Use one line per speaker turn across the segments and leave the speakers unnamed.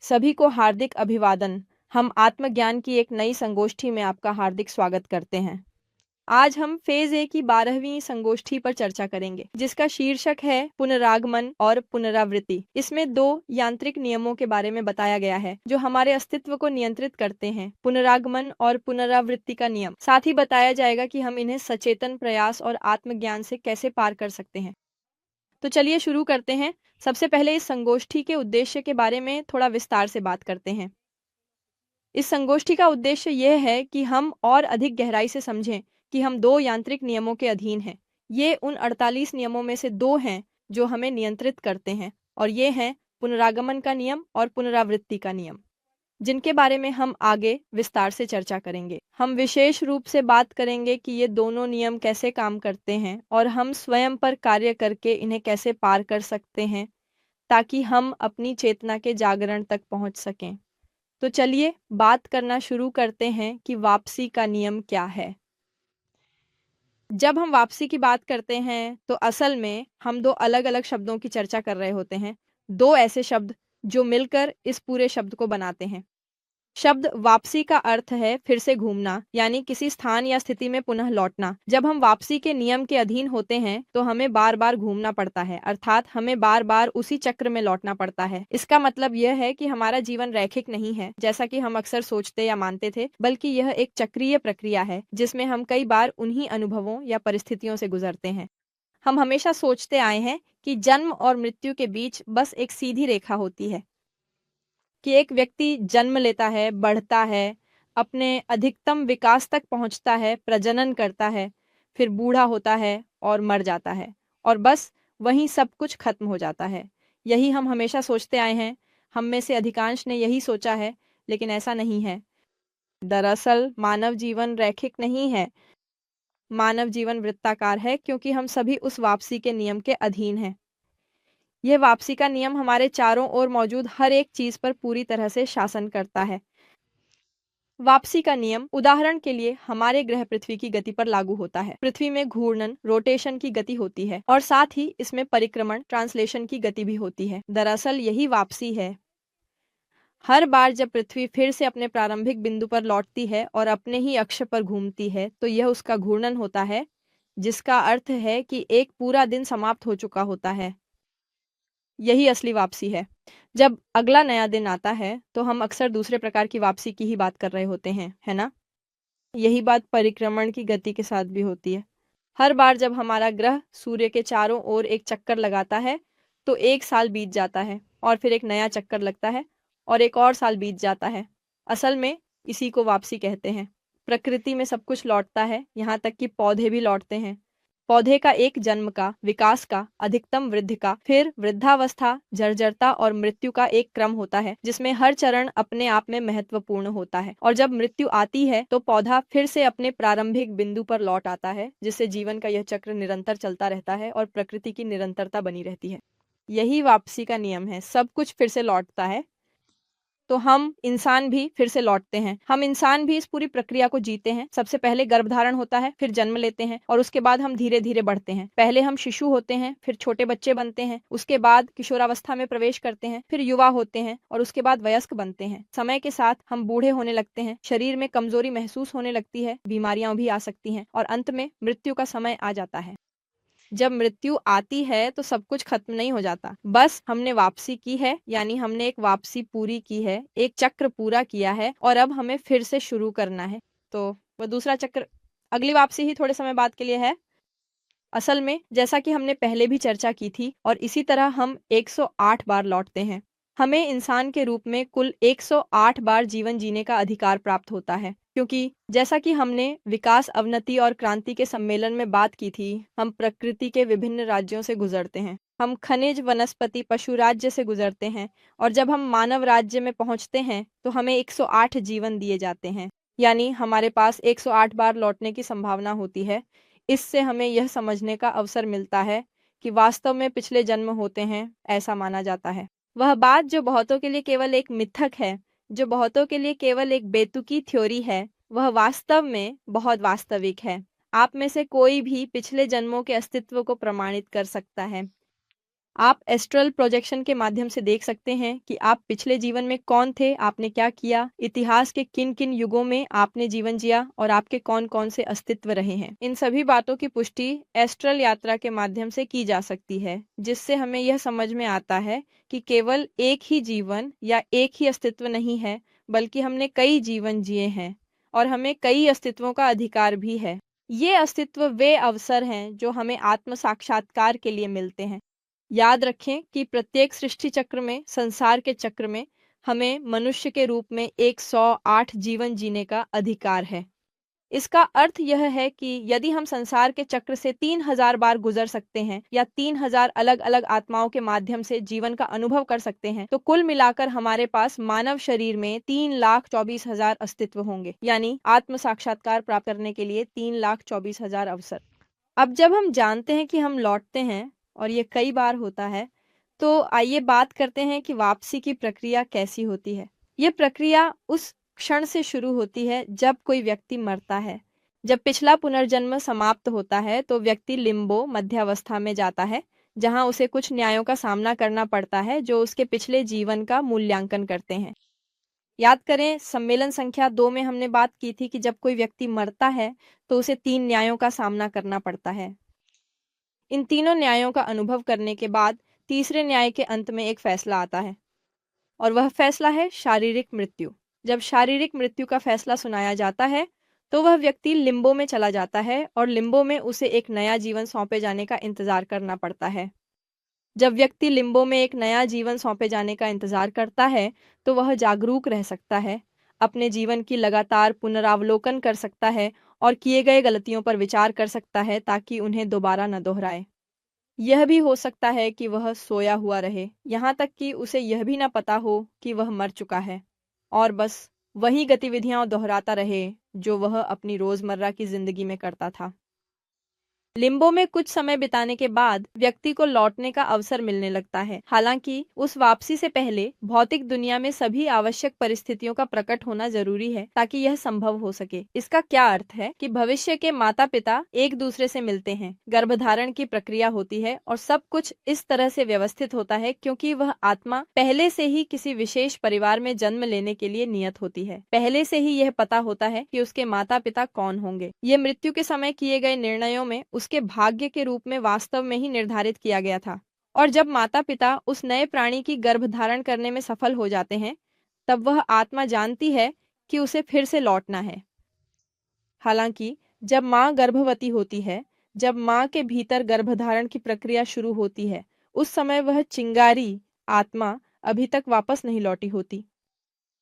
सभी को हार्दिक अभिवादन। हम आत्मज्ञान की एक नई संगोष्ठी में आपका हार्दिक स्वागत करते हैं। आज हम फेज ए की 12वीं संगोष्ठी पर चर्चा करेंगे, जिसका शीर्षक है पुनरागमन और पुनरावृत्ति। इसमें 2 यांत्रिक नियमों के बारे में बताया गया है जो हमारे अस्तित्व को नियंत्रित करते हैं, पुनरागमन और पुनरावृत्ति का नियम। साथ ही बताया जाएगा कि हम इन्हें सचेतन प्रयास और आत्मज्ञान से कैसे पार कर सकते हैं। तो चलिए शुरू करते हैं। सबसे पहले इस संगोष्ठी के उद्देश्य के बारे में थोड़ा विस्तार से बात करते हैं। इस संगोष्ठी का उद्देश्य यह है कि हम और अधिक गहराई से समझें कि हम 2 यांत्रिक नियमों के अधीन हैं। ये उन 48 नियमों में से 2 हैं जो हमें नियंत्रित करते हैं, और ये हैं पुनरागमन का नियम और पुनरावृत्ति का नियम, जिनके बारे में हम आगे विस्तार से चर्चा करेंगे। हम विशेष रूप से बात करेंगे कि ये दोनों नियम कैसे काम करते हैं और हम स्वयं पर कार्य करके इन्हें कैसे पार कर सकते हैं, ताकि हम अपनी चेतना के जागरण तक पहुंच सकें। तो चलिए बात करना शुरू करते हैं कि वापसी का नियम क्या है। जब हम वापसी की बात करते हैं तो असल में हम 2 अलग-अलग शब्दों की चर्चा कर रहे होते हैं। 2 ऐसे शब्द जो मिलकर इस पूरे शब्द को बनाते हैं। शब्द वापसी का अर्थ है फिर से घूमना, यानी किसी स्थान या स्थिति में पुनः लौटना। जब हम वापसी के नियम के अधीन होते हैं तो हमें बार बार घूमना पड़ता है, अर्थात हमें बार बार उसी चक्र में लौटना पड़ता है। इसका मतलब यह है कि हमारा जीवन रैखिक नहीं है, जैसा कि हम अक्सर सोचते या मानते थे, बल्कि यह एक चक्रीय प्रक्रिया है जिसमें हम कई बार उन्हीं अनुभवों या परिस्थितियों से गुजरते हैं। हम हमेशा सोचते आए हैं कि जन्म और मृत्यु के बीच बस एक सीधी रेखा होती है, कि एक व्यक्ति जन्म लेता है, बढ़ता है, अपने अधिकतम विकास तक पहुंचता है, प्रजनन करता है, फिर बूढ़ा होता है और मर जाता है, और बस वहीं सब कुछ खत्म हो जाता है। यही हम हमेशा सोचते आए हैं। हम में से अधिकांश ने यही सोचा है, लेकिन ऐसा नहीं है। दरअसल मानव जीवन रैखिक नहीं है। मानव जीवन वृत्ताकार है, क्योंकि हम सभी उस वापसी के नियम के अधीन हैं। यह वापसी का नियम हमारे चारों ओर मौजूद हर एक चीज पर पूरी तरह से शासन करता है। वापसी का नियम उदाहरण के लिए हमारे ग्रह पृथ्वी की गति पर लागू होता है। पृथ्वी में घूर्णन, रोटेशन की गति होती है, और साथ ही इसमें परिक्रमण, ट्रांसलेशन की गति भी होती है। दरअसल यही वापसी है। हर बार जब पृथ्वी फिर से अपने प्रारंभिक बिंदु पर लौटती है और अपने ही अक्ष पर घूमती है, तो यह उसका घूर्णन होता है, जिसका अर्थ है कि एक पूरा दिन समाप्त हो चुका होता है। यही असली वापसी है। जब अगला नया दिन आता है तो हम अक्सर दूसरे प्रकार की वापसी की ही बात कर रहे होते हैं, है ना? यही बात परिक्रमण की गति के साथ भी होती है। हर बार जब हमारा ग्रह सूर्य के चारों ओर एक चक्कर लगाता है तो 1 साल बीत जाता है, और फिर एक नया चक्कर लगता है और एक और साल बीत जाता है। असल में इसी को वापसी कहते हैं। प्रकृति में सब कुछ लौटता है, यहाँ तक कि पौधे भी लौटते हैं। पौधे का एक जन्म का, विकास का, अधिकतम वृद्धि का, फिर वृद्धावस्था, जर्जरता और मृत्यु का एक क्रम होता है, जिसमें हर चरण अपने आप में महत्वपूर्ण होता है। और जब मृत्यु आती है तो पौधा फिर से अपने प्रारंभिक बिंदु पर लौट आता है, जिससे जीवन का यह चक्र निरंतर चलता रहता है और प्रकृति की निरंतरता बनी रहती है। यही वापसी का नियम है। सब कुछ फिर से लौटता है, तो हम इंसान भी फिर से लौटते हैं। हम इंसान भी इस पूरी प्रक्रिया को जीते हैं। सबसे पहले गर्भधारण होता है, फिर जन्म लेते हैं, और उसके बाद हम धीरे धीरे बढ़ते हैं। पहले हम शिशु होते हैं, फिर छोटे बच्चे बनते हैं, उसके बाद किशोरावस्था में प्रवेश करते हैं, फिर युवा होते हैं, और उसके बाद वयस्क बनते हैं। समय के साथ हम बूढ़े होने लगते हैं, शरीर में कमजोरी महसूस होने लगती है, बीमारियां भी आ सकती हैं, और अंत में मृत्यु का समय आ जाता है। जब मृत्यु आती है तो सब कुछ खत्म नहीं हो जाता, बस हमने वापसी की है, यानी हमने एक वापसी पूरी की है, एक चक्र पूरा किया है, और अब हमें फिर से शुरू करना है। तो वह दूसरा चक्र, अगली वापसी ही थोड़े समय बाद के लिए है। असल में जैसा कि हमने पहले भी चर्चा की थी, और इसी तरह हम 108 बार लौटते हैं। हमें इंसान के रूप में कुल 108 बार जीवन जीने का अधिकार प्राप्त होता है, क्योंकि जैसा कि हमने विकास, अवनति और क्रांति के सम्मेलन में बात की थी, हम प्रकृति के विभिन्न राज्यों से गुजरते हैं। हम खनिज, वनस्पति, पशु राज्य से गुजरते हैं, और जब हम मानव राज्य में पहुंचते हैं तो हमें 108 जीवन दिए जाते हैं, यानी हमारे पास 108 बार लौटने की संभावना होती है। इससे हमें यह समझने का अवसर मिलता है कि वास्तव में पिछले जन्म होते हैं, ऐसा माना जाता है। वह बात जो बहुतों के लिए केवल एक मिथक है, जो बहुतों के लिए केवल एक बेतुकी थ्योरी है, वह वास्तव में बहुत वास्तविक है। आप में से कोई भी पिछले जन्मों के अस्तित्व को प्रमाणित कर सकता है। आप एस्ट्रल प्रोजेक्शन के माध्यम से देख सकते हैं कि आप पिछले जीवन में कौन थे, आपने क्या किया, इतिहास के किन किन युगों में आपने जीवन जिया और आपके कौन कौन से अस्तित्व रहे हैं। इन सभी बातों की पुष्टि एस्ट्रल यात्रा के माध्यम से की जा सकती है, जिससे हमें यह समझ में आता है कि केवल एक ही जीवन या एक ही अस्तित्व नहीं है, बल्कि हमने कई जीवन जिए हैं और हमें कई अस्तित्वों का अधिकार भी है। ये अस्तित्व वे अवसर हैं जो हमें आत्म साक्षात्कार के लिए मिलते हैं। याद रखें कि प्रत्येक सृष्टि चक्र में, संसार के चक्र में, हमें मनुष्य के रूप में 108 जीवन जीने का अधिकार है। इसका अर्थ यह है कि यदि हम संसार के चक्र से 3000 बार गुजर सकते हैं या 3000 अलग अलग आत्माओं के माध्यम से जीवन का अनुभव कर सकते हैं, तो कुल मिलाकर हमारे पास मानव शरीर में 3,24,000 अस्तित्व होंगे, यानी आत्म साक्षात्कार प्राप्त करने के लिए 3,24,000 अवसर। अब जब हम जानते हैं कि हम लौटते हैं और ये कई बार होता है, तो आइए बात करते हैं कि वापसी की प्रक्रिया कैसी होती है। ये प्रक्रिया उस क्षण से शुरू होती है जब कोई व्यक्ति मरता है। जब पिछला पुनर्जन्म समाप्त होता है तो व्यक्ति लिम्बो मध्यावस्था में जाता है, जहां उसे कुछ न्यायों का सामना करना पड़ता है जो उसके पिछले जीवन का मूल्यांकन करते हैं। याद करें, सम्मेलन संख्या 2 में हमने बात की थी कि जब कोई व्यक्ति मरता है तो उसे 3 न्यायों का सामना करना पड़ता है। इन तीनों न्यायों का अनुभव करने के बाद तीसरे न्याय के अंत में एक फैसला आता है और वह फैसला है शारीरिक मृत्यु। जब शारीरिक मृत्यु का फैसला सुनाया जाता है तो वह व्यक्ति लिम्बो में चला जाता है और लिम्बो में उसे एक नया जीवन सौंपे जाने का इंतजार करना पड़ता है। जब व्यक्ति लिम्बो में एक नया जीवन सौंपे जाने का इंतजार करता है तो वह जागरूक रह सकता है, अपने जीवन की लगातार पुनरावलोकन कर सकता है और किए गए गलतियों पर विचार कर सकता है ताकि उन्हें दोबारा न दोहराए। यह भी हो सकता है कि वह सोया हुआ रहे, यहाँ तक कि उसे यह भी न पता हो कि वह मर चुका है और बस वही गतिविधियां दोहराता रहे जो वह अपनी रोजमर्रा की जिंदगी में करता था। लिम्बो में कुछ समय बिताने के बाद व्यक्ति को लौटने का अवसर मिलने लगता है। हालांकि उस वापसी से पहले भौतिक दुनिया में सभी आवश्यक परिस्थितियों का प्रकट होना जरूरी है ताकि यह संभव हो सके। इसका क्या अर्थ है कि भविष्य के माता पिता एक दूसरे से मिलते हैं, गर्भधारण की प्रक्रिया होती है और सब कुछ इस तरह से व्यवस्थित होता है क्योंकि वह आत्मा पहले से ही किसी विशेष परिवार में जन्म लेने के लिए नियत होती है। पहले से ही यह पता होता है कि उसके माता पिता कौन होंगे। ये मृत्यु के समय किए गए निर्णयों में उसके भाग्य के रूप में वास्तव में ही निर्धारित किया गया था। और जब माता पिता उस नए प्राणी की गर्भधारण करने में सफल हो जाते हैं, तब वह आत्मा जानती है कि उसे फिर से लौटना है। हालांकि जब माँ गर्भवती होती है, जब माँ के भीतर गर्भधारण की प्रक्रिया शुरू होती है, उस समय वह चिंगारी आत्मा अभी तक वापस नहीं लौटी होती।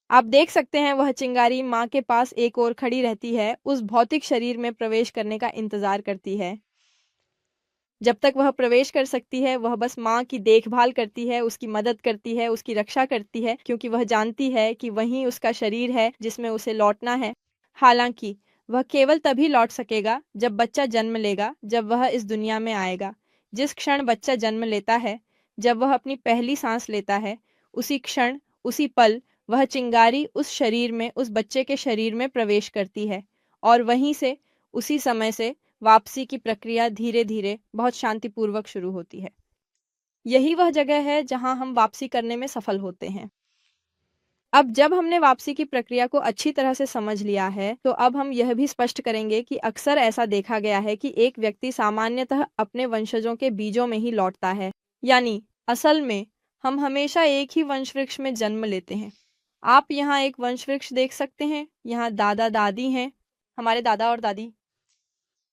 आप देख सकते हैं वह चिंगारी माँ के पास एक ओर खड़ी रहती है, उस भौतिक शरीर में प्रवेश करने का इंतजार करती है। जब तक वह प्रवेश कर सकती है, वह बस माँ की देखभाल करती है, उसकी मदद करती है, उसकी रक्षा करती है, क्योंकि वह जानती है कि वही उसका शरीर है जिसमें उसे लौटना है। हालांकि वह केवल तभी लौट सकेगा जब बच्चा जन्म लेगा, जब वह इस दुनिया में आएगा। जिस क्षण बच्चा जन्म लेता है, जब वह अपनी पहली सांस लेता है, उसी क्षण, उसी पल वह चिंगारी उस शरीर में, उस बच्चे के शरीर में प्रवेश करती है और वहीं से, उसी समय से वापसी की प्रक्रिया धीरे धीरे बहुत शांतिपूर्वक शुरू होती है। यही वह जगह है जहां हम वापसी करने में सफल होते हैं। अब जब हमने वापसी की प्रक्रिया को अच्छी तरह से समझ लिया है, तो अब हम यह भी स्पष्ट करेंगे कि अक्सर ऐसा देखा गया है कि एक व्यक्ति सामान्यतः अपने वंशजों के बीजों में ही लौटता है। यानी असल में हम हमेशा एक ही वंश वृक्ष में जन्म लेते हैं। आप यहाँ एक वंश वृक्ष देख सकते हैं। यहाँ दादा दादी हैं, हमारे दादा और दादी।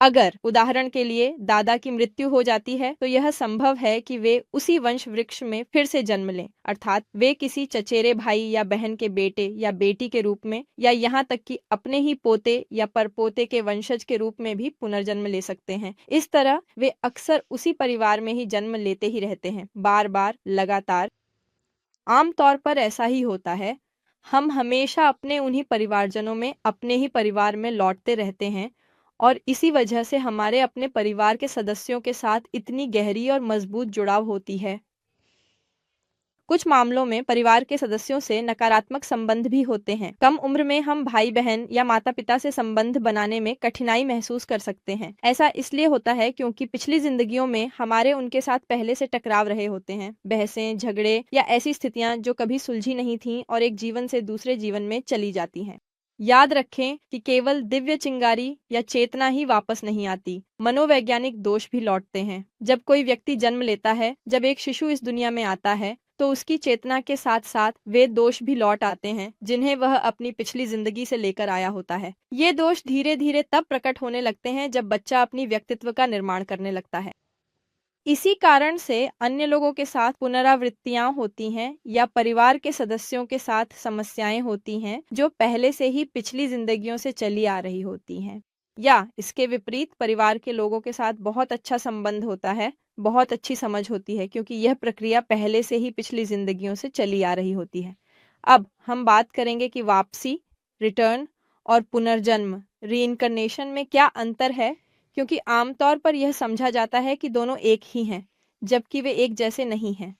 अगर उदाहरण के लिए दादा की मृत्यु हो जाती है तो यह संभव है कि वे उसी वंश वृक्ष में फिर से जन्म लें, अर्थात वे किसी चचेरे भाई या बहन के बेटे या बेटी के रूप में, या यहाँ तक कि अपने ही पोते या परपोते के वंशज के रूप में भी पुनर्जन्म ले सकते हैं। इस तरह वे अक्सर उसी परिवार में ही जन्म लेते ही रहते हैं, बार बार, लगातार। आमतौर पर ऐसा ही होता है। हम हमेशा अपने उन्हीं परिवारजनों में, अपने ही परिवार में लौटते रहते हैं और इसी वजह से हमारे अपने परिवार के सदस्यों के साथ इतनी गहरी और मजबूत जुड़ाव होती है। कुछ मामलों में परिवार के सदस्यों से नकारात्मक संबंध भी होते हैं। कम उम्र में हम भाई बहन या माता पिता से संबंध बनाने में कठिनाई महसूस कर सकते हैं। ऐसा इसलिए होता है क्योंकि पिछली जिंदगियों में हमारे उनके साथ पहले से टकराव रहे होते हैं, बहसें, झगड़े या ऐसी स्थितियां जो कभी सुलझी नहीं थीं और एक जीवन से दूसरे जीवन में चली जाती हैं। याद रखें कि केवल दिव्य चिंगारी या चेतना ही वापस नहीं आती, मनोवैज्ञानिक दोष भी लौटते हैं। जब कोई व्यक्ति जन्म लेता है, जब एक शिशु इस दुनिया में आता है, तो उसकी चेतना के साथ साथ वे दोष भी लौट आते हैं जिन्हें वह अपनी पिछली जिंदगी से लेकर आया होता है। ये दोष धीरे धीरे तब प्रकट होने लगते हैं जब बच्चा अपनी व्यक्तित्व का निर्माण करने लगता है। इसी कारण से अन्य लोगों के साथ पुनरावृत्तियां होती हैं या परिवार के सदस्यों के साथ समस्याएं होती हैं जो पहले से ही पिछली जिंदगियों से चली आ रही होती हैं। या इसके विपरीत परिवार के लोगों के साथ बहुत अच्छा संबंध होता है, बहुत अच्छी समझ होती है क्योंकि यह प्रक्रिया पहले से ही पिछली जिंदगियों से चली आ रही होती है। अब हम बात करेंगे कि वापसी, रिटर्न और पुनर्जन्म, रीइंcarnation में क्या अंतर है, क्योंकि आमतौर पर यह समझा जाता है कि दोनों एक ही हैं, जबकि वे एक जैसे नहीं हैं।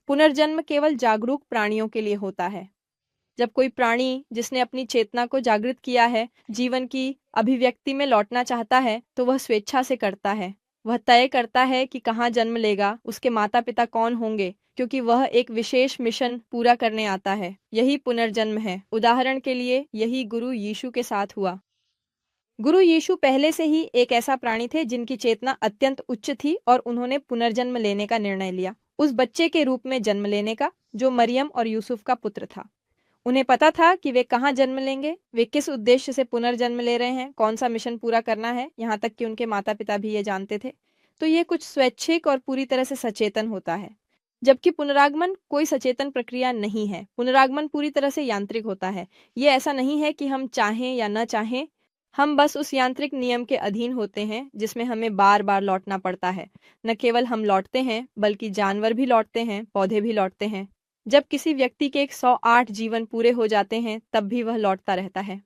पुनर्जन्म केवल जागरूक प्राणियों के लिए होता है। जब कोई प्राणी जिसने अपनी चेतना को जागृत किया है, जीवन की अभिव्यक्ति में लौटना चाहता है, तो वह स्वेच्छा से करता है। वह तय करता है कि कहाँ जन्म लेगा, उसके माता पिता कौन होंगे, क्योंकि वह एक विशेष मिशन पूरा करने आता है। यही पुनर्जन्म है। उदाहरण के लिए यही गुरु यीशु के साथ हुआ। गुरु यीशु पहले से ही एक ऐसा प्राणी थे जिनकी चेतना अत्यंत उच्च थी और उन्होंने पुनर्जन्म लेने का निर्णय लिया, उस बच्चे के रूप में जन्म लेने का जो मरियम और यूसुफ का पुत्र था। उन्हें पता था कि वे कहाँ जन्म लेंगे, वे किस उद्देश्य से पुनर्जन्म ले रहे हैं, कौन सा मिशन पूरा करना है, यहाँ तक कि उनके माता पिता भी ये जानते थे। तो ये कुछ स्वैच्छिक और पूरी तरह से सचेतन होता है, जबकि पुनरागमन कोई सचेतन प्रक्रिया नहीं है। पुनरागमन पूरी तरह से यांत्रिक होता है। ये ऐसा नहीं है कि हम चाहें या न चाहें, हम बस उस यांत्रिक नियम के अधीन होते हैं जिसमें हमें बार बार लौटना पड़ता है। न केवल हम लौटते हैं, बल्कि जानवर भी लौटते हैं, पौधे भी लौटते हैं। जब किसी व्यक्ति के 108 जीवन पूरे हो जाते हैं, तब भी वह लौटता रहता है।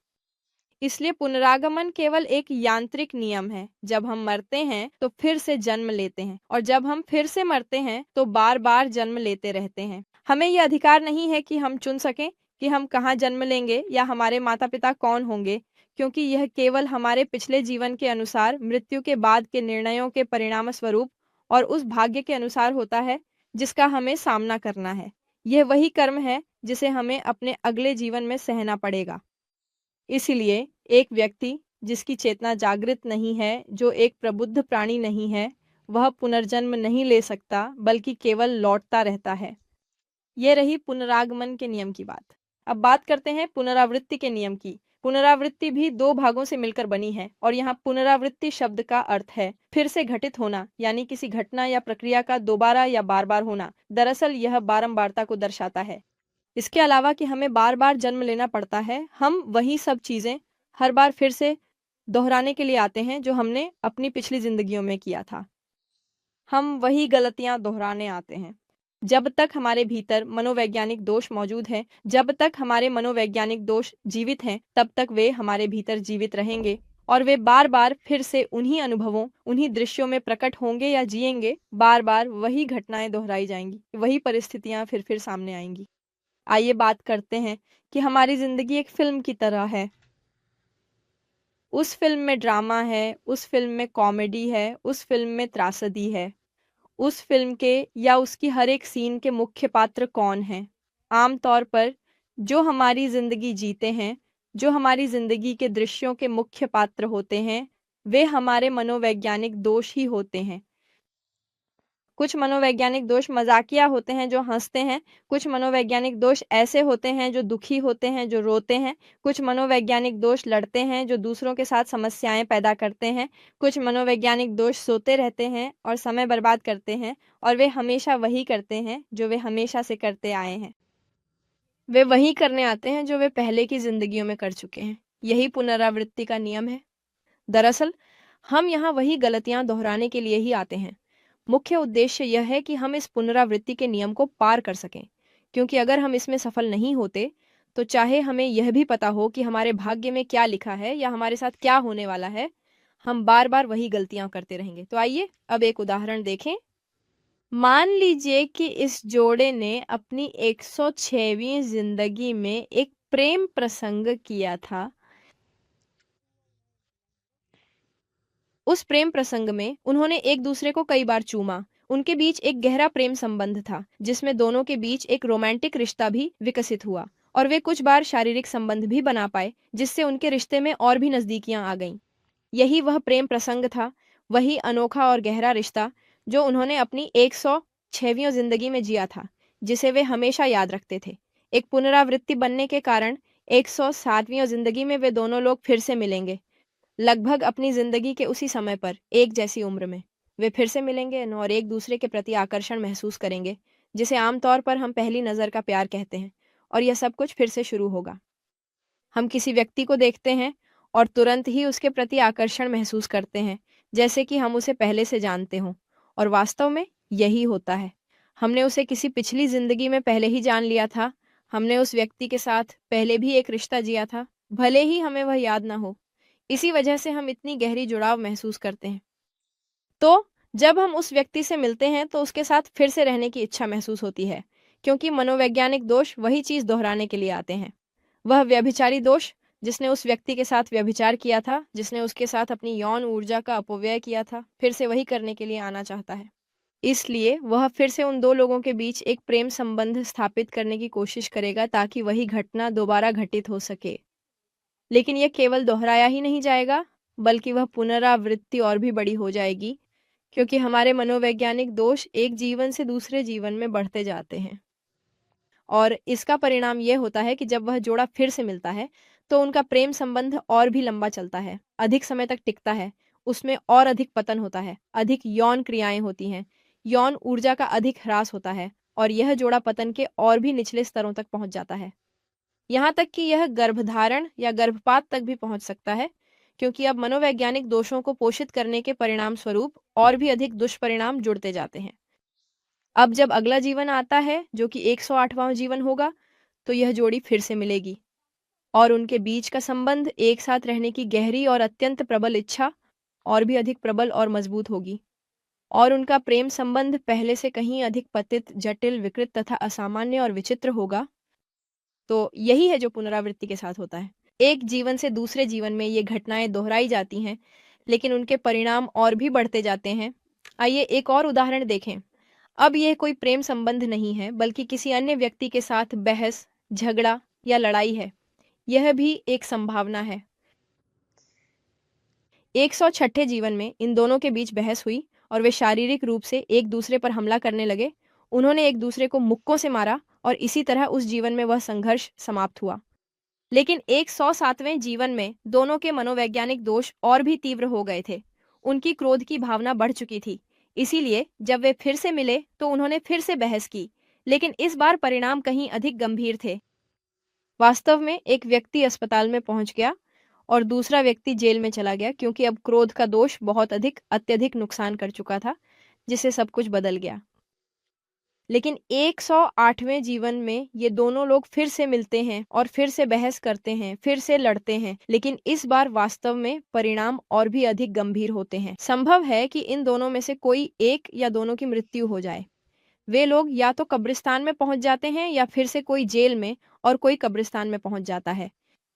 इसलिए पुनरागमन केवल एक यांत्रिक नियम है। जब हम मरते हैं तो फिर से जन्म लेते हैं, और जब हम फिर से मरते हैं तो बार बार जन्म लेते रहते हैं। हमें यह अधिकार नहीं है कि हम चुन सकें कि हम कहाँ जन्म लेंगे या हमारे माता पिता कौन होंगे, क्योंकि यह केवल हमारे पिछले जीवन के अनुसार मृत्यु के बाद के निर्णयों के परिणाम स्वरूप और उस भाग्य के अनुसार होता है जिसका हमें सामना करना है। यह वही कर्म है जिसे हमें अपने अगले जीवन में सहना पड़ेगा। इसलिए एक व्यक्ति जिसकी चेतना जागृत नहीं है, जो एक प्रबुद्ध प्राणी नहीं है, वह पुनर्जन्म नहीं ले सकता, बल्कि केवल लौटता रहता है। यह रही पुनरागमन के नियम की बात। अब बात करते हैं पुनरावृत्ति के नियम की। पुनरावृत्ति भी दो भागों से मिलकर बनी है, और यहाँ पुनरावृत्ति शब्द का अर्थ है फिर से घटित होना, यानी किसी घटना या प्रक्रिया का दोबारा या बार बार होना। दरअसल यह बारंबारता को दर्शाता है। इसके अलावा कि हमें बार बार जन्म लेना पड़ता है, हम वही सब चीज़ें हर बार फिर से दोहराने के लिए आते हैं जो हमने अपनी पिछली जिंदगियों में किया था। हम वही गलतियां दोहराने आते हैं। जब तक हमारे भीतर मनोवैज्ञानिक दोष मौजूद है, जब तक हमारे मनोवैज्ञानिक दोष जीवित हैं, तब तक वे हमारे भीतर जीवित रहेंगे और वे बार बार फिर से उन्हीं अनुभवों, उन्हीं दृश्यों में प्रकट होंगे या जिएंगे। बार बार वही घटनाएं दोहराई जाएंगी, वही परिस्थितियां फिर सामने आएंगी। आइए बात करते हैं कि हमारी जिंदगी एक फिल्म की तरह है। उस फिल्म में ड्रामा है, उस फिल्म में कॉमेडी है, उस फिल्म में त्रासदी है। उस फिल्म के या उसकी हर एक सीन के मुख्य पात्र कौन हैं? आमतौर पर जो हमारी ज़िंदगी जीते हैं, जो हमारी ज़िंदगी के दृश्यों के मुख्य पात्र होते हैं, वे हमारे मनोवैज्ञानिक दोष ही होते हैं। कुछ मनोवैज्ञानिक दोष मजाकिया होते हैं जो हंसते हैं, कुछ मनोवैज्ञानिक दोष ऐसे होते हैं जो दुखी होते हैं, जो रोते हैं, कुछ मनोवैज्ञानिक दोष लड़ते हैं जो दूसरों के साथ समस्याएं पैदा करते हैं, कुछ मनोवैज्ञानिक दोष सोते रहते हैं और समय बर्बाद करते हैं, और वे हमेशा वही करते हैं जो वे हमेशा से करते आए हैं। वे वही करने आते हैं जो वे पहले की जिंदगियों में कर चुके हैं। यही पुनरावृत्ति का नियम है। दरअसल हम यहाँ वही गलतियां दोहराने के लिए ही आते हैं। मुख्य उद्देश्य यह है कि हम इस पुनरावृत्ति के नियम को पार कर सकें, क्योंकि अगर हम इसमें सफल नहीं होते तो चाहे हमें यह भी पता हो कि हमारे भाग्य में क्या लिखा है या हमारे साथ क्या होने वाला है, हम बार बार वही गलतियां करते रहेंगे। तो आइए अब एक उदाहरण देखें। मान लीजिए कि इस जोड़े ने अपनी 106वीं जिंदगी में एक प्रेम प्रसंग किया था। उस प्रेम प्रसंग में उन्होंने एक दूसरे को कई बार चूमा। उनके बीच एक गहरा प्रेम संबंध था जिसमें दोनों के बीच एक रोमांटिक रिश्ता भी विकसित हुआ और वे कुछ बार शारीरिक संबंध भी बना पाए जिससे उनके रिश्ते में और भी नजदीकियां आ गईं। यही वह प्रेम प्रसंग था, वही अनोखा और गहरा रिश्ता जो उन्होंने अपनी 106वीं जिंदगी में जिया था, जिसे वे हमेशा याद रखते थे। एक पुनरावृत्ति बनने के कारण 107वीं जिंदगी में वे दोनों लोग फिर से मिलेंगे, लगभग अपनी जिंदगी के उसी समय पर, एक जैसी उम्र में। वे फिर से मिलेंगे और एक दूसरे के प्रति आकर्षण महसूस करेंगे, जिसे आमतौर पर हम पहली नज़र का प्यार कहते हैं, और यह सब कुछ फिर से शुरू होगा। हम किसी व्यक्ति को देखते हैं और तुरंत ही उसके प्रति आकर्षण महसूस करते हैं, जैसे कि हम उसे पहले से जानते हों, और वास्तव में यही होता है। हमने उसे किसी पिछली जिंदगी में पहले ही जान लिया था, हमने उस व्यक्ति के साथ पहले भी एक रिश्ता जिया था, भले ही हमें वह याद ना हो। इसी वजह से हम इतनी गहरी जुड़ाव महसूस करते हैं। तो जब हम उस व्यक्ति से मिलते हैं तो उसके साथ फिर से रहने की इच्छा महसूस होती है, क्योंकि मनोवैज्ञानिक दोष वही चीज़ दोहराने के लिए आते हैं। वह व्यभिचारी दोष जिसने उस व्यक्ति के साथ व्यभिचार किया था, जिसने उसके साथ अपनी यौन ऊर्जा का अपव्यय किया था, फिर से वही करने के लिए आना चाहता है। इसलिए वह फिर से उन दो लोगों के बीच एक प्रेम संबंध स्थापित करने की कोशिश करेगा ताकि वही घटना दोबारा घटित हो सके। लेकिन यह केवल दोहराया ही नहीं जाएगा, बल्कि वह पुनरावृत्ति और भी बड़ी हो जाएगी, क्योंकि हमारे मनोवैज्ञानिक दोष एक जीवन से दूसरे जीवन में बढ़ते जाते हैं। और इसका परिणाम यह होता है कि जब वह जोड़ा फिर से मिलता है, तो उनका प्रेम संबंध और भी लंबा चलता है, अधिक समय तक टिकता है, उसमें और अधिक पतन होता है, अधिक यौन क्रियाएं होती हैं, यौन ऊर्जा का अधिक ह्रास होता है, और यह जोड़ा पतन के और भी निचले स्तरों तक पहुंच जाता है। यहाँ तक कि यह गर्भधारण या गर्भपात तक भी पहुंच सकता है, क्योंकि अब मनोवैज्ञानिक दोषों को पोषित करने के परिणाम स्वरूप और भी अधिक दुष्परिणाम जुड़ते जाते हैं। अब जब अगला जीवन आता है, जो कि 108वां जीवन होगा, तो यह जोड़ी फिर से मिलेगी और उनके बीच का संबंध एक साथ रहने की गहरी और अत्यंत प्रबल इच्छा और भी अधिक प्रबल और मजबूत होगी, और उनका प्रेम संबंध पहले से कहीं अधिक पतित, जटिल, विकृत तथा असामान्य और विचित्र होगा। तो यही है जो पुनरावृत्ति के साथ होता है। एक जीवन से दूसरे जीवन में ये घटनाएं दोहराई जाती हैं, लेकिन उनके परिणाम और भी बढ़ते जाते हैं। आइए एक और उदाहरण देखें। अब यह कोई प्रेम संबंध नहीं है, बल्कि किसी अन्य व्यक्ति के साथ बहस, झगड़ा या लड़ाई है। यह भी एक संभावना है। 106 जीवन में इन दोनों के बीच बहस हुई और वे शारीरिक रूप से एक दूसरे पर हमला करने लगे। उन्होंने एक दूसरे को मुक्कों से मारा और इसी तरह उस जीवन में वह संघर्ष समाप्त हुआ। लेकिन 107वें जीवन में दोनों के मनोवैज्ञानिक दोष और भी तीव्र हो गए थे। उनकी क्रोध की भावना बढ़ चुकी थी। इसीलिए जब वे फिर से मिले तो उन्होंने फिर से बहस की, लेकिन इस बार परिणाम कहीं अधिक गंभीर थे। वास्तव में एक व्यक्ति अस्पताल में पहुंच गया और दूसरा व्यक्ति जेल में चला गया, क्योंकि अब क्रोध का दोष बहुत अत्यधिक नुकसान कर चुका था, जिससे सब कुछ बदल गया। लेकिन 108वें जीवन में ये दोनों लोग फिर से मिलते हैं और फिर से बहस करते हैं, फिर से लड़ते हैं, लेकिन इस बार वास्तव में परिणाम और भी अधिक गंभीर होते हैं। संभव है कि इन दोनों में से कोई एक या दोनों की मृत्यु हो जाए। वे लोग या तो कब्रिस्तान में पहुंच जाते हैं या फिर से कोई जेल में और कोई कब्रिस्तान में पहुंच जाता है।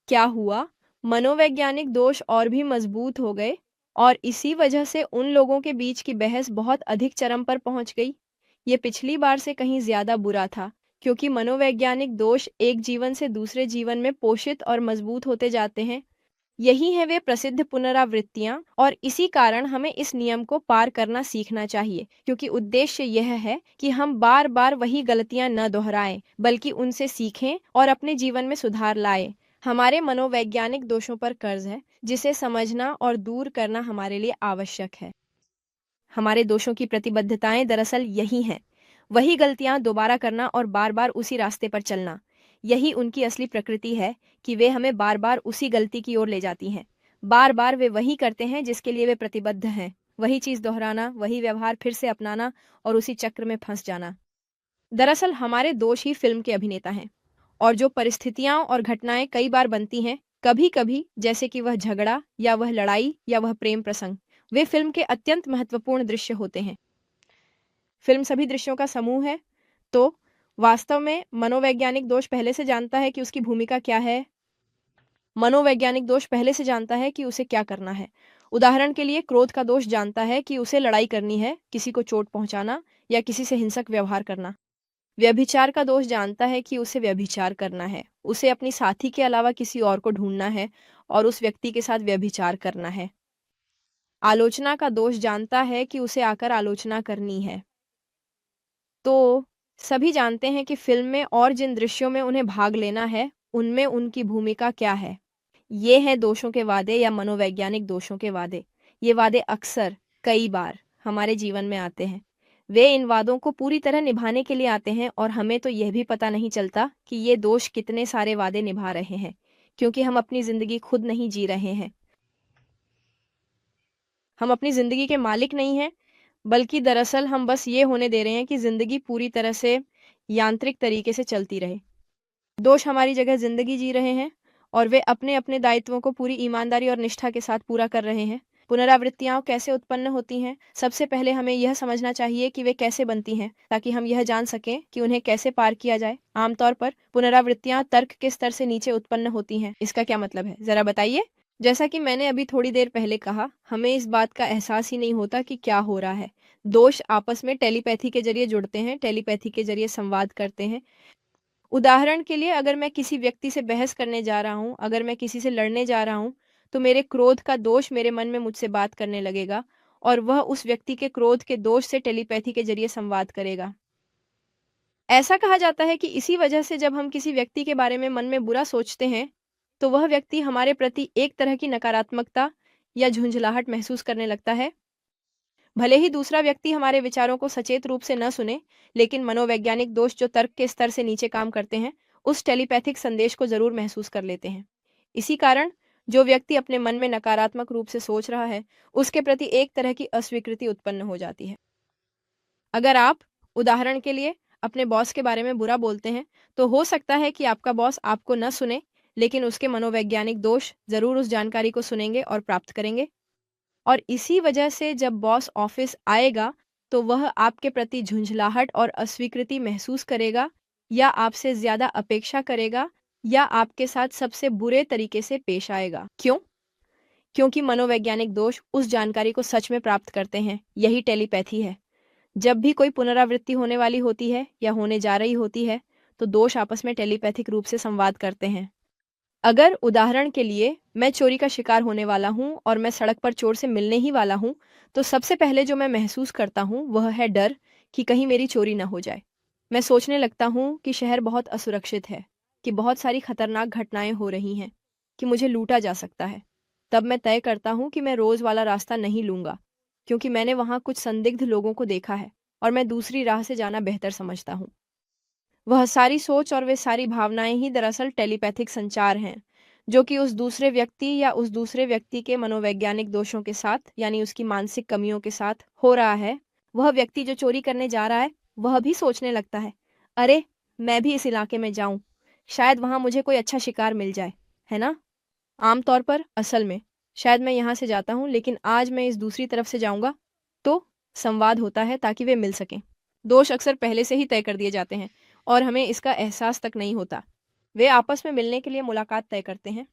क्या हुआ? मनोवैज्ञानिक दोष और भी मजबूत हो गए और इसी वजह से उन लोगों के बीच की बहस बहुत अधिक चरम पर पहुंच गई। ये पिछली बार से कहीं ज्यादा बुरा था, क्योंकि मनोवैज्ञानिक दोष एक जीवन से दूसरे जीवन में पोषित और मजबूत होते जाते हैं। यही है वे प्रसिद्ध पुनरावृत्तियां, और इसी कारण हमें इस नियम को पार करना सीखना चाहिए, क्योंकि उद्देश्य यह है कि हम बार बार वही गलतियां न दोहराएं, बल्कि उनसे सीखें और अपने जीवन में सुधार लाएं। हमारे मनोवैज्ञानिक दोषों पर कर्ज है, जिसे समझना और दूर करना हमारे लिए आवश्यक है। हमारे दोषों की प्रतिबद्धताएं दरअसल यही हैं, वही गलतियां दोबारा करना और बार बार उसी रास्ते पर चलना। यही उनकी असली प्रकृति है कि वे हमें बार बार उसी गलती की ओर ले जाती हैं। बार बार वे वही करते हैं जिसके लिए वे प्रतिबद्ध हैं, वही चीज़ दोहराना, वही व्यवहार फिर से अपनाना और उसी चक्र में फंस जाना। दरअसल हमारे दोष ही फिल्म के अभिनेता हैं, और जो परिस्थितियां और घटनाएं कई बार बनती हैं, कभी कभी, जैसे कि वह झगड़ा या वह लड़ाई या वह प्रेम प्रसंग, वे फिल्म के अत्यंत महत्वपूर्ण दृश्य होते हैं। फिल्म सभी दृश्यों का समूह है, तो वास्तव में मनोवैज्ञानिक दोष पहले से जानता है कि उसकी भूमिका क्या है। मनोवैज्ञानिक दोष पहले से जानता है कि उसे क्या करना है। उदाहरण के लिए क्रोध का दोष जानता है कि उसे लड़ाई करनी है, किसी को चोट पहुंचाना या किसी से हिंसक व्यवहार करना। व्यभिचार का दोष जानता है कि उसे व्यभिचार करना है, उसे अपनी साथी के अलावा किसी और को ढूंढना है और उस व्यक्ति के साथ व्यभिचार करना है। आलोचना का दोष जानता है कि उसे आकर आलोचना करनी है। तो सभी जानते हैं कि फिल्म में और जिन दृश्यों में उन्हें भाग लेना है, उनमें उनकी भूमिका क्या है। ये हैं दोषों के वादे या मनोवैज्ञानिक दोषों के वादे। ये वादे अक्सर, कई बार हमारे जीवन में आते हैं। वे इन वादों को पूरी तरह निभाने के लिए आते हैं और हमें तो यह भी पता नहीं चलता कि ये दोष कितने सारे वादे निभा रहे हैं, क्योंकि हम अपनी ज़िंदगी खुद नहीं जी रहे हैं। हम अपनी ज़िंदगी के मालिक नहीं हैं, बल्कि दरअसल हम बस ये होने दे रहे हैं कि ज़िंदगी पूरी तरह से यांत्रिक तरीके से चलती रहे। दोष हमारी जगह ज़िंदगी जी रहे हैं और वे अपने-अपने दायित्वों को पूरी ईमानदारी और निष्ठा के साथ पूरा कर रहे हैं। पुनरावृत्तियाँ कैसे उत्पन्न होती हैं? सबसे पहले हमें यह समझना चाहिए कि वे कैसे बनती हैं, ताकि हम यह जान सकें कि उन्हें कैसे पार किया जाए। आमतौर पर पुनरावृत्तियाँ तर्क के स्तर से नीचे उत्पन्न होती हैं। इसका क्या मतलब है? ज़रा बताइए। जैसा कि मैंने अभी थोड़ी देर पहले कहा, हमें इस बात का एहसास ही नहीं होता कि क्या हो रहा है। दोष आपस में टेलीपैथी के ज़रिए जुड़ते हैं, टेलीपैथी के ज़रिए संवाद करते हैं। उदाहरण के लिए अगर मैं किसी व्यक्ति से बहस करने जा रहा हूँ, अगर मैं किसी से लड़ने जा रहा हूँ, तो मेरे क्रोध का दोष मेरे मन में मुझसे बात करने लगेगा और वह उस व्यक्ति के क्रोध के दोष से टेलीपैथी के ज़रिए संवाद करेगा। ऐसा कहा जाता है कि इसी वजह से जब हम किसी व्यक्ति के बारे में मन में बुरा सोचते हैं, तो वह व्यक्ति हमारे प्रति एक तरह की नकारात्मकता या झुंझलाहट महसूस करने लगता है। भले ही दूसरा व्यक्ति हमारे विचारों को सचेत रूप से न सुने, लेकिन मनोवैज्ञानिक दोष जो तर्क के स्तर से नीचे काम करते हैं, उस टेलीपैथिक संदेश को ज़रूर महसूस कर लेते हैं। इसी कारण जो व्यक्ति अपने मन में नकारात्मक रूप से सोच रहा है, उसके प्रति एक तरह की अस्वीकृति उत्पन्न हो जाती है। अगर आप, उदाहरण के लिए, अपने बॉस के बारे में बुरा बोलते हैं, तो हो सकता है कि आपका बॉस आपको न सुने, लेकिन उसके मनोवैज्ञानिक दोष ज़रूर उस जानकारी को सुनेंगे और प्राप्त करेंगे। और इसी वजह से जब बॉस ऑफिस आएगा, तो वह आपके प्रति झुंझलाहट और अस्वीकृति महसूस करेगा या आपसे ज़्यादा अपेक्षा करेगा या आपके साथ सबसे बुरे तरीके से पेश आएगा। क्यों? क्योंकि मनोवैज्ञानिक दोष उस जानकारी को सच में प्राप्त करते हैं। यही टेलीपैथी है। जब भी कोई पुनरावृत्ति होने वाली होती है या होने जा रही होती है, तो दोष आपस में टेलीपैथिक रूप से संवाद करते हैं। अगर उदाहरण के लिए मैं चोरी का शिकार होने वाला हूँ और मैं सड़क पर चोर से मिलने ही वाला हूँ, तो सबसे पहले जो मैं महसूस करता हूँ वह है डर कि कहीं मेरी चोरी न हो जाए। मैं सोचने लगता हूँ कि शहर बहुत असुरक्षित है, कि बहुत सारी खतरनाक घटनाएं हो रही हैं, कि मुझे लूटा जा सकता है। तब मैं तय करता हूँ कि मैं रोज़ वाला रास्ता नहीं लूँगा, क्योंकि मैंने वहाँ कुछ संदिग्ध लोगों को देखा है और मैं दूसरी राह से जाना बेहतर समझता हूँ। वह सारी सोच और वे सारी भावनाएं ही दरअसल टेलीपैथिक संचार हैं, जो कि उस दूसरे व्यक्ति या उस दूसरे व्यक्ति के मनोवैज्ञानिक दोषों के साथ, यानी उसकी मानसिक कमियों के साथ हो रहा है। वह व्यक्ति जो चोरी करने जा रहा है, वह भी सोचने लगता है, अरे मैं भी इस इलाके में जाऊं, शायद वहां मुझे कोई अच्छा शिकार मिल जाए, है ना? आमतौर पर, असल में, शायद मैं यहाँ से जाता हूँ, लेकिन आज मैं इस दूसरी तरफ से जाऊंगा। तो संवाद होता है ताकि वे मिल सकें। दोष अक्सर पहले से ही तय कर दिए जाते हैं और हमें इसका एहसास तक नहीं होता। वे आपस में मिलने के लिए मुलाकात तय करते हैं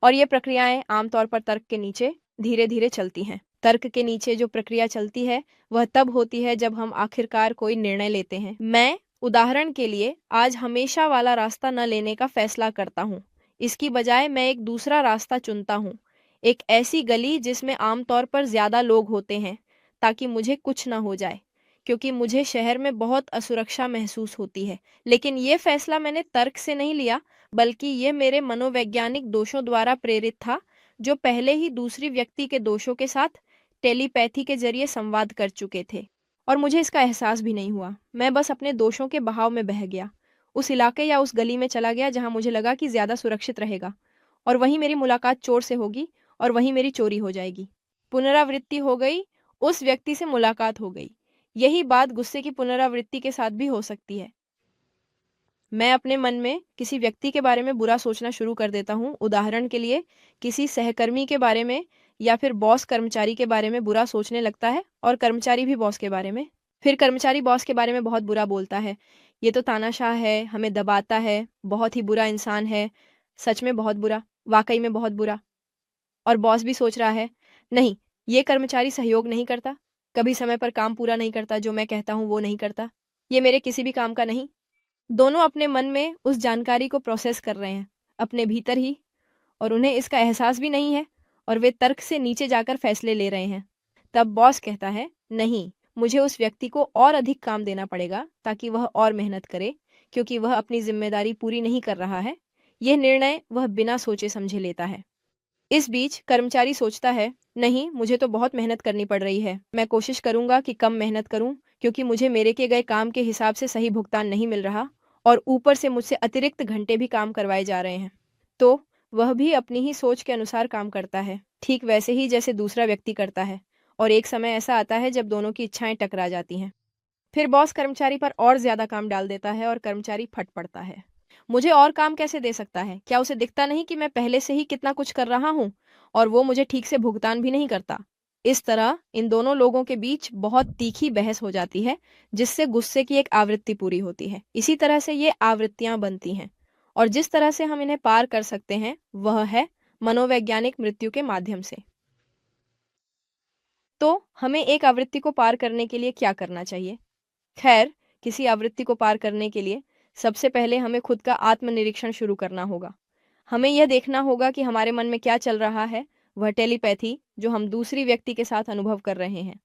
और ये प्रक्रियाएं आमतौर पर तर्क के नीचे धीरे-धीरे चलती हैं। तर्क के नीचे जो प्रक्रिया चलती है, वह तब होती है जब हम आखिरकार कोई निर्णय लेते हैं। मैं, उदाहरण के लिए, आज हमेशा वाला रास्ता न लेने का फैसला करता हूँ। इसकी बजाय मैं एक दूसरा रास्ता चुनता हूँ, एक ऐसी गली जिसमें आमतौर पर ज़्यादा लोग होते हैं, ताकि मुझे कुछ न हो जाए, क्योंकि मुझे शहर में बहुत असुरक्षा महसूस होती है। लेकिन ये फैसला मैंने तर्क से नहीं लिया, बल्कि ये मेरे मनोवैज्ञानिक दोषों द्वारा प्रेरित था, जो पहले ही दूसरी व्यक्ति के दोषों के साथ टेलीपैथी के जरिए संवाद कर चुके थे और मुझे इसका एहसास भी नहीं हुआ। मैं बस अपने दोषों के बहाव में बह गया, उस इलाके या उस गली में चला गया जहां मुझे लगा कि ज़्यादा सुरक्षित रहेगा और वहीं मेरी मुलाकात चोर से होगी और वहीं मेरी चोरी हो जाएगी। पुनरावृत्ति हो गई, उस व्यक्ति से मुलाकात हो गई। यही बात गुस्से की पुनरावृत्ति के साथ भी हो सकती है। मैं अपने मन में किसी व्यक्ति के बारे में बुरा सोचना शुरू कर देता हूँ, उदाहरण के लिए किसी सहकर्मी के बारे में, या फिर बॉस कर्मचारी के बारे में बुरा सोचने लगता है और कर्मचारी भी बॉस के बारे में। फिर कर्मचारी बॉस के बारे में बहुत बुरा बोलता है, ये तो तानाशाह है, हमें दबाता है, बहुत ही बुरा इंसान है, सच में बहुत बुरा, वाकई में बहुत बुरा। और बॉस भी सोच रहा है, नहीं, ये कर्मचारी सहयोग नहीं करता, कभी समय पर काम पूरा नहीं करता, जो मैं कहता हूँ वो नहीं करता, ये मेरे किसी भी काम का नहीं। दोनों अपने मन में उस जानकारी को प्रोसेस कर रहे हैं, अपने भीतर ही, और उन्हें इसका एहसास भी नहीं है, और वे तर्क से नीचे जाकर फैसले ले रहे हैं। तब बॉस कहता है, नहीं, मुझे उस व्यक्ति को और अधिक काम देना पड़ेगा ताकि वह और मेहनत करे, क्योंकि वह अपनी जिम्मेदारी पूरी नहीं कर रहा है। यह निर्णय वह बिना सोचे समझे लेता है। इस बीच कर्मचारी सोचता है, नहीं, मुझे तो बहुत मेहनत करनी पड़ रही है, मैं कोशिश करूंगा कि कम मेहनत करूं, क्योंकि मुझे मेरे किए गए काम के हिसाब से सही भुगतान नहीं मिल रहा, और ऊपर से मुझसे अतिरिक्त घंटे भी काम करवाए जा रहे हैं। तो वह भी अपनी ही सोच के अनुसार काम करता है, ठीक वैसे ही जैसे दूसरा व्यक्ति करता है। और एक समय ऐसा आता है जब दोनों की इच्छाएं टकरा जाती हैं। फिर बॉस कर्मचारी पर और ज्यादा काम डाल देता है और कर्मचारी फट पड़ता है। मुझे और काम कैसे दे सकता है? क्या उसे दिखता नहीं कि मैं पहले से ही कितना कुछ कर रहा हूँ, और वो मुझे ठीक से भुगतान भी नहीं करता? इस तरह इन दोनों लोगों के बीच बहुत तीखी बहस हो जाती है, जिससे गुस्से की एक आवृत्ति पूरी होती है। इसी तरह से ये आवृत्तियां बनती हैं, और जिस तरह से हम इन्हें पार कर सकते हैं वह है मनोवैज्ञानिक मृत्यु के माध्यम से। तो हमें एक आवृत्ति को पार करने के लिए क्या करना चाहिए? खैर, किसी आवृत्ति को पार करने के लिए सबसे पहले हमें खुद का आत्मनिरीक्षण शुरू करना होगा। हमें यह देखना होगा कि हमारे मन में क्या चल रहा है, वह टेलीपैथी जो हम दूसरी व्यक्ति के साथ अनुभव कर रहे हैं।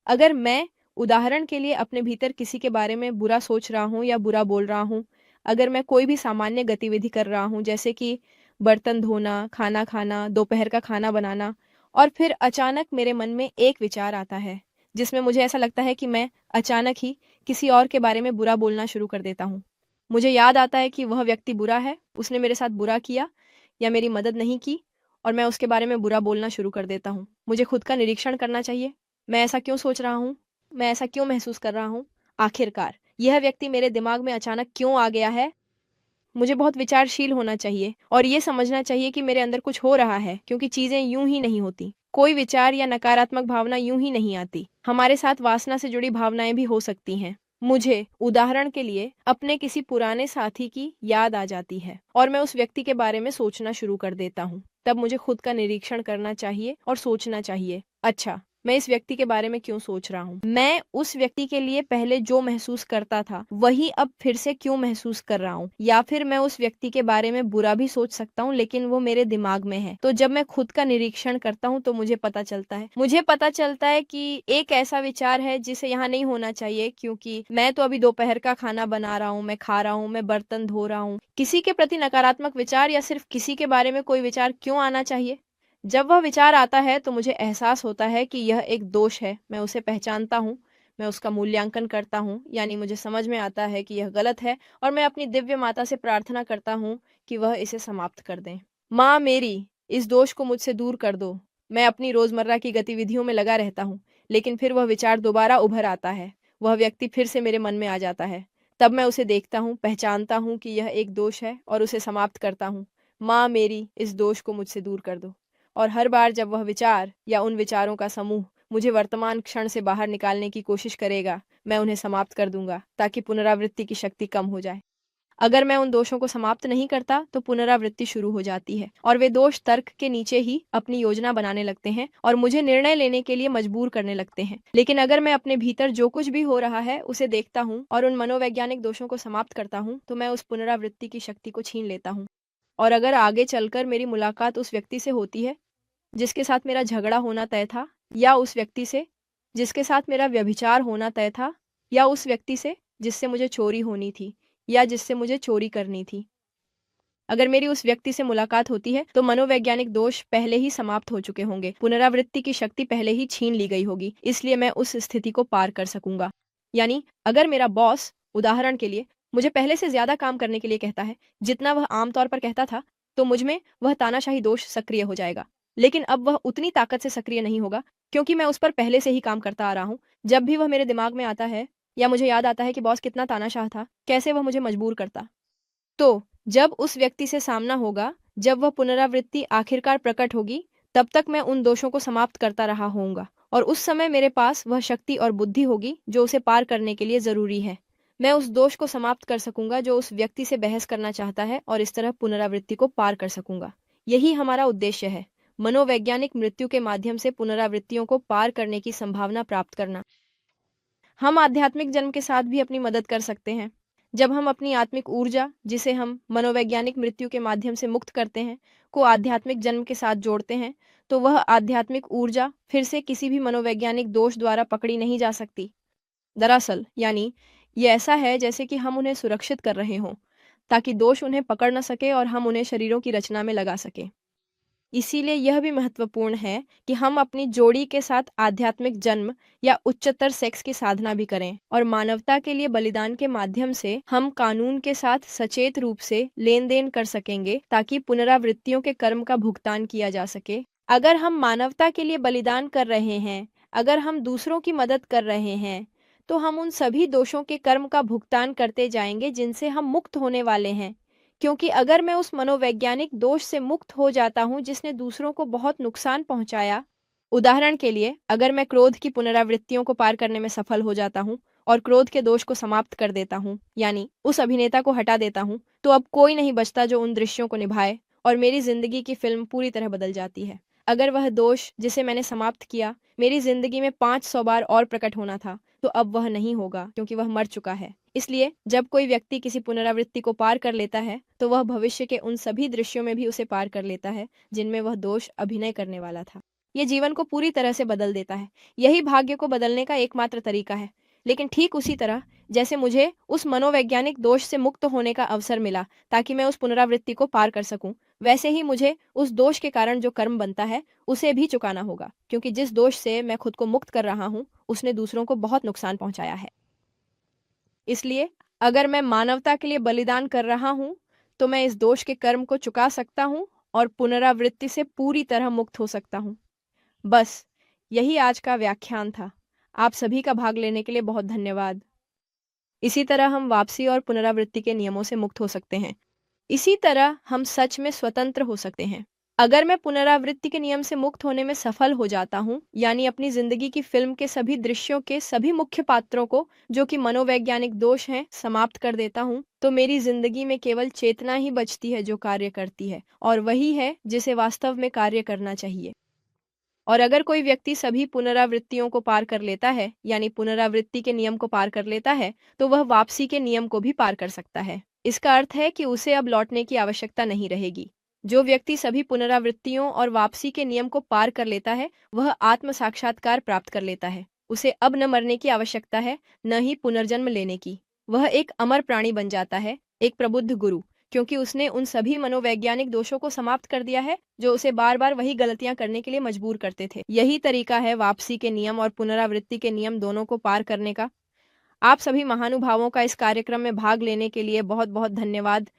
अगर मैं उदाहरण के लिए अपने भीतर किसी के बारे में बुरा सोच रहा हूँ या बुरा बोल रहा हूँ, अगर मैं कोई भी सामान्य गतिविधि कर रहा हूँ, जैसे कि बर्तन धोना, खाना खाना, दोपहर का खाना बनाना, और फिर अचानक मेरे मन में एक विचार आता है जिसमें मुझे ऐसा लगता है कि मैं अचानक ही किसी और के बारे में बुरा बोलना शुरू कर देता हूँ। मुझे याद आता है कि वह व्यक्ति बुरा है, उसने मेरे साथ बुरा किया या मेरी मदद नहीं की, और मैं उसके बारे में बुरा बोलना शुरू कर देता हूँ। मुझे खुद का निरीक्षण करना चाहिए। मैं ऐसा क्यों सोच रहा हूँ? मैं ऐसा क्यों महसूस कर रहा हूँ? आखिरकार यह व्यक्ति मेरे दिमाग में अचानक क्यों आ गया है? मुझे बहुत विचारशील होना चाहिए और ये समझना चाहिए कि मेरे अंदर कुछ हो रहा है, क्योंकि चीजें यूं ही नहीं होती। कोई विचार या नकारात्मक भावना यूं ही नहीं आती। हमारे साथ वासना से जुड़ी भावनाएं भी हो सकती हैं। मुझे उदाहरण के लिए अपने किसी पुराने साथी की याद आ जाती है और मैं उस व्यक्ति के बारे में सोचना शुरू कर देता हूँ। तब मुझे खुद का निरीक्षण करना चाहिए और सोचना चाहिए, अच्छा, मैं इस व्यक्ति के बारे में क्यों सोच रहा हूँ? मैं उस व्यक्ति के लिए पहले जो महसूस करता था वही अब फिर से क्यों महसूस कर रहा हूँ? या फिर मैं उस व्यक्ति के बारे में बुरा भी सोच सकता हूँ, लेकिन वो मेरे दिमाग में है। तो जब मैं खुद का निरीक्षण करता हूँ तो मुझे पता चलता है कि एक ऐसा विचार है जिसे यहाँ नहीं होना चाहिए, क्योंकि मैं तो अभी दोपहर का खाना बना रहा हूँ, मैं खा रहा हूँ, मैं बर्तन धो रहा हूँ। किसी के प्रति नकारात्मक विचार या सिर्फ किसी के बारे में कोई विचार क्यों आना चाहिए? जब वह विचार आता है तो मुझे एहसास होता है कि यह एक दोष है। मैं उसे पहचानता हूँ, मैं उसका मूल्यांकन करता हूँ, यानी मुझे समझ में आता है कि यह गलत है, और मैं अपनी दिव्य माता से प्रार्थना करता हूँ कि वह इसे समाप्त कर दें। माँ मेरी, इस दोष को मुझसे दूर कर दो। मैं अपनी रोजमर्रा की गतिविधियों में लगा रहता हूँ, लेकिन फिर वह विचार दोबारा उभर आता है। वह व्यक्ति फिर से मेरे मन में आ जाता है। तब मैं उसे देखता हूँ, पहचानता हूँ कि यह एक दोष है और उसे समाप्त करता हूँ। माँ मेरी, इस दोष को मुझसे दूर कर दो। और हर बार जब वह विचार या उन विचारों का समूह मुझे वर्तमान क्षण से बाहर निकालने की कोशिश करेगा, मैं उन्हें समाप्त कर दूंगा ताकि पुनरावृत्ति की शक्ति कम हो जाए। अगर मैं उन दोषों को समाप्त नहीं करता तो पुनरावृत्ति शुरू हो जाती है और वे दोष तर्क के नीचे ही अपनी योजना बनाने लगते हैं और मुझे निर्णय लेने के लिए मजबूर करने लगते हैं। लेकिन अगर मैं अपने भीतर जो कुछ भी हो रहा है उसे देखता हूँ और उन मनोवैज्ञानिक दोषों को समाप्त करता हूँ, तो मैं उस पुनरावृत्ति की शक्ति को छीन लेता हूँ। और अगर आगे चलकर मेरी मुलाकात उस व्यक्ति से होती है जिसके साथ मेरा झगड़ा होना तय था, या उस व्यक्ति से जिसके साथ मेरा व्यभिचार होना तय था, या उस व्यक्ति से जिससे मुझे चोरी होनी थी या जिससे मुझे चोरी करनी थी, अगर मेरी उस व्यक्ति से मुलाकात होती है तो मनोवैज्ञानिक दोष पहले ही समाप्त हो चुके होंगे, पुनरावृत्ति की शक्ति पहले ही छीन ली गई होगी, इसलिए मैं उस स्थिति को पार कर सकूंगा। यानी अगर मेरा बॉस उदाहरण के लिए मुझे पहले से ज्यादा काम करने के लिए कहता है जितना वह आमतौर पर कहता था, तो मुझ में वह तानाशाही दोष सक्रिय हो जाएगा। लेकिन अब वह उतनी ताकत से सक्रिय नहीं होगा, क्योंकि मैं उस पर पहले से ही काम करता आ रहा हूँ। जब भी वह मेरे दिमाग में आता है या मुझे याद आता है कि बॉस कितना तानाशाह था, कैसे वह मुझे मजबूर करता, तो जब उस व्यक्ति से सामना होगा, जब वह पुनरावृत्ति आखिरकार प्रकट होगी, तब तक मैं उन दोषों को समाप्त करता रहा होऊंगा और उस समय मेरे पास वह शक्ति और बुद्धि होगी जो उसे पार करने के लिए ज़रूरी है। मैं उस दोष को समाप्त कर सकूंगा जो उस व्यक्ति से बहस करना चाहता है और इस तरह पुनरावृत्ति को पार कर सकूंगा। यही हमारा उद्देश्य है, मनोवैज्ञानिक मृत्यु के माध्यम से पुनरावृत्तियों को पार करने की संभावना प्राप्त करना। हम आध्यात्मिक जन्म के साथ भी अपनी मदद कर सकते हैं। जब हम अपनी आत्मिक ऊर्जा, जिसे हम मनोवैज्ञानिक मृत्यु के माध्यम से मुक्त करते हैं, को आध्यात्मिक जन्म के साथ जोड़ते हैं, तो वह आध्यात्मिक ऊर्जा फिर से किसी भी मनोवैज्ञानिक दोष द्वारा पकड़ी नहीं जा सकती। दरअसल यानी ये ऐसा है जैसे कि हम उन्हें सुरक्षित कर रहे हों, ताकि दोष उन्हें पकड़ न सके और हम उन्हें शरीरों की रचना में लगा सकें। इसीलिए यह भी महत्वपूर्ण है कि हम अपनी जोड़ी के साथ आध्यात्मिक जन्म या उच्चतर सेक्स की साधना भी करें और मानवता के लिए बलिदान के माध्यम से हम कानून के साथ सचेत रूप से लेन देन कर सकेंगे ताकि पुनरावृत्तियों के कर्म का भुगतान किया जा सके। अगर हम मानवता के लिए बलिदान कर रहे हैं, अगर हम दूसरों की मदद कर रहे हैं, तो हम उन सभी दोषों के कर्म का भुगतान करते जाएंगे जिनसे हम मुक्त होने वाले हैं। क्योंकि अगर मैं उस मनोवैज्ञानिक दोष से मुक्त हो जाता हूँ जिसने दूसरों को बहुत नुकसान पहुंचाया, उदाहरण के लिए अगर मैं क्रोध की पुनरावृत्तियों को पार करने में सफल हो जाता हूँ और क्रोध के दोष को समाप्त कर देता हूँ, यानी उस अभिनेता को हटा देता हूँ, तो अब कोई नहीं बचता जो उन दृश्यों को निभाए और मेरी जिंदगी की फिल्म पूरी तरह बदल जाती है। अगर वह दोष जिसे मैंने समाप्त किया मेरी जिंदगी में 500 बार और प्रकट होना था, तो अब वह नहीं होगा क्योंकि वह मर चुका है। इसलिए जब कोई व्यक्ति किसी पुनरावृत्ति को पार कर लेता है, तो वह भविष्य के उन सभी दृश्यों में भी उसे पार कर लेता है जिनमें वह दोष अभिनय करने वाला था। ये जीवन को पूरी तरह से बदल देता है। यही भाग्य को बदलने का एकमात्र तरीका है। लेकिन ठीक उसी तरह जैसे मुझे उस मनोवैज्ञानिक दोष से मुक्त होने का अवसर मिला ताकि मैं उस पुनरावृत्ति को पार कर सकूं, वैसे ही मुझे उस दोष के कारण जो कर्म बनता है उसे भी चुकाना होगा, क्योंकि जिस दोष से मैं खुद को मुक्त कर रहा हूं उसने दूसरों को बहुत नुकसान पहुंचाया है। इसलिए अगर मैं मानवता के लिए बलिदान कर रहा हूं, तो मैं इस दोष के कर्म को चुका सकता हूं और पुनरावृत्ति से पूरी तरह मुक्त हो सकता हूं। बस यही आज का व्याख्यान था। आप सभी का भाग लेने के लिए बहुत धन्यवाद। इसी तरह हम वापसी और पुनरावृत्ति के नियमों से मुक्त हो सकते हैं। इसी तरह हम सच में स्वतंत्र हो सकते हैं। अगर मैं पुनरावृत्ति के नियम से मुक्त होने में सफल हो जाता हूँ, यानी अपनी जिंदगी की फिल्म के सभी दृश्यों के सभी मुख्य पात्रों को जो कि मनोवैज्ञानिक दोष हैं समाप्त कर देता हूँ, तो मेरी जिंदगी में केवल चेतना ही बचती है जो कार्य करती है, और वही है जिसे वास्तव में कार्य करना चाहिए। और अगर कोई व्यक्ति सभी पुनरावृत्तियों को पार कर लेता है, यानी पुनरावृत्ति के नियम को पार कर लेता है, तो वह वापसी के नियम को भी पार कर सकता है। इसका अर्थ है कि उसे अब लौटने की आवश्यकता नहीं रहेगी। जो व्यक्ति सभी पुनरावृत्तियों और वापसी के नियम को पार कर लेता है, वह आत्म साक्षात्कार प्राप्त कर लेता है। उसे अब न मरने की आवश्यकता है, न ही पुनर्जन्म लेने की। वह एक अमर प्राणी बन जाता है, एक प्रबुद्ध गुरु, क्योंकि उसने उन सभी मनोवैज्ञानिक दोषों को समाप्त कर दिया है जो उसे बार बार वही गलतियां करने के लिए मजबूर करते थे। यही तरीका है वापसी के नियम और पुनरावृत्ति के नियम दोनों को पार करने का। आप सभी महानुभावों का इस कार्यक्रम में भाग लेने के लिए बहुत बहुत धन्यवाद।